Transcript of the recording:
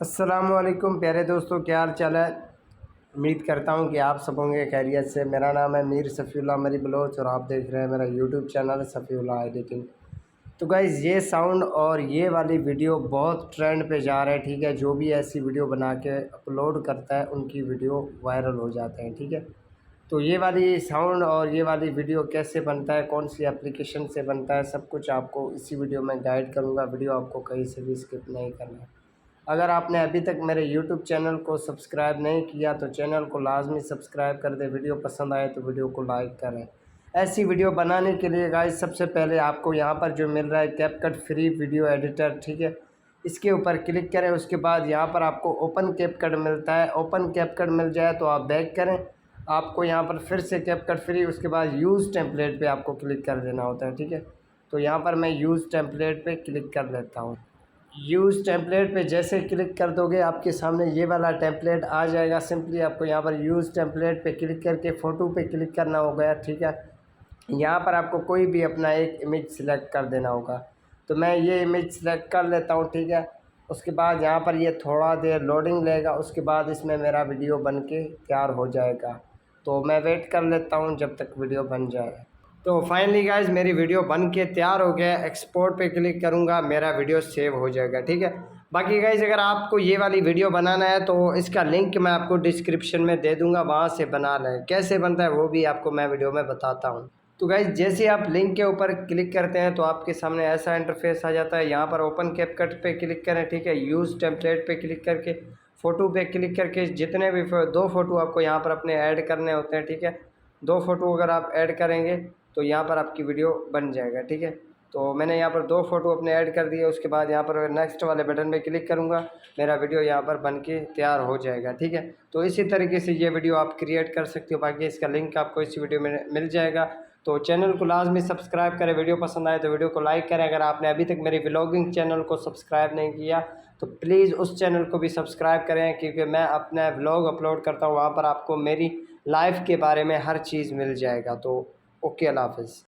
अस्सलामुअलैकुम प्यारे दोस्तों, क्या हाल चाल है। उम्मीद करता हूँ कि आप सब होंगे खैरियत से। मेरा नाम है मीर सफ़ीउल्लाह मरी बलोच और आप देख रहे हैं मेरा यूट्यूब चैनल सफ़ीउल्लाह एडिटिंग। तो गाइज़, ये साउंड और ये वाली वीडियो बहुत ट्रेंड पे जा रहा है। ठीक है, जो भी ऐसी वीडियो बना के अपलोड करता है उनकी वीडियो वायरल हो जाते हैं। ठीक है, तो ये वाली साउंड और ये वाली वीडियो कैसे बनता है, कौन सी एप्लीकेशन से बनता है, सब कुछ आपको इसी वीडियो में गाइड करूँगा। वीडियो आपको कहीं से भी स्किप नहीं करना है। अगर आपने अभी तक मेरे यूट्यूब चैनल को सब्सक्राइब नहीं किया तो चैनल को लाजमी सब्सक्राइब कर दे। वीडियो पसंद आए तो वीडियो को लाइक करें। ऐसी वीडियो बनाने के लिए गाइस सबसे पहले आपको यहाँ पर जो मिल रहा है कैपकट फ्री वीडियो एडिटर, ठीक है, इसके ऊपर क्लिक करें। उसके बाद यहाँ पर आपको ओपन कैपकट मिलता है। ओपन कैपकट मिल जाए तो आप बैक करें। आपको यहाँ पर फिर से कैपकट फ्री, उसके बाद यूज़ टेम्पलेट पे आपको क्लिक कर देना होता है। ठीक है, तो यहाँ पर मैं यूज़ टेम्पलेट पे क्लिक कर लेता हूँ। यूज़ टेम्पलेट पे जैसे क्लिक कर दोगे आपके सामने ये वाला टेम्पलेट आ जाएगा। सिंपली आपको यहाँ पर यूज़ टेम्पलेट पे क्लिक करके फ़ोटो पे क्लिक करना होगा। ठीक है, यहाँ पर आपको कोई भी अपना एक इमेज सिलेक्ट कर देना होगा। तो मैं ये इमेज सिलेक्ट कर लेता हूँ। ठीक है, उसके बाद यहाँ पर ये थोड़ा देर लोडिंग लेगा। उसके बाद इसमें मेरा वीडियो बन के तैयार हो जाएगा। तो मैं वेट कर लेता हूँ जब तक वीडियो बन जाए। तो फाइनली गाइज मेरी वीडियो बन के तैयार हो गया। एक्सपोर्ट पे क्लिक करूँगा, मेरा वीडियो सेव हो जाएगा। ठीक है, बाकी गाइज अगर आपको ये वाली वीडियो बनाना है तो इसका लिंक मैं आपको डिस्क्रिप्शन में दे दूँगा, वहाँ से बना लें। कैसे बनता है वो भी आपको मैं वीडियो में बताता हूँ। तो गाइज जैसे आप लिंक के ऊपर क्लिक करते हैं तो आपके सामने ऐसा इंटरफेस आ जाता है। यहाँ पर ओपन कैपकट पे क्लिक करें। ठीक है, यूज़ टेम्पलेट पे क्लिक करके फ़ोटो पे क्लिक करके जितने भी दो फ़ोटो आपको यहाँ पर अपने ऐड करने होते हैं। ठीक है, दो फ़ोटो अगर आप ऐड करेंगे तो यहाँ पर आपकी वीडियो बन जाएगा। ठीक है, तो मैंने यहाँ पर दो फ़ोटो अपने ऐड कर दिए। उसके बाद यहाँ पर नेक्स्ट वाले बटन पे क्लिक करूँगा, मेरा वीडियो यहाँ पर बन के तैयार हो जाएगा। ठीक है, तो इसी तरीके से ये वीडियो आप क्रिएट कर सकते हो। बाकी इसका लिंक आपको इस वीडियो में मिल जाएगा। तो चैनल को लाजमी सब्सक्राइब करें। वीडियो पसंद आए तो वीडियो को लाइक करें। अगर आपने अभी तक मेरी व्लॉगिंग चैनल को सब्सक्राइब नहीं किया तो प्लीज़ उस चैनल को भी सब्सक्राइब करें, क्योंकि मैं अपना व्लॉग अपलोड करता हूँ। वहाँ पर आपको मेरी लाइफ के बारे में हर चीज़ मिल जाएगा। तो ओके, अल्लाह हाफ़िज़।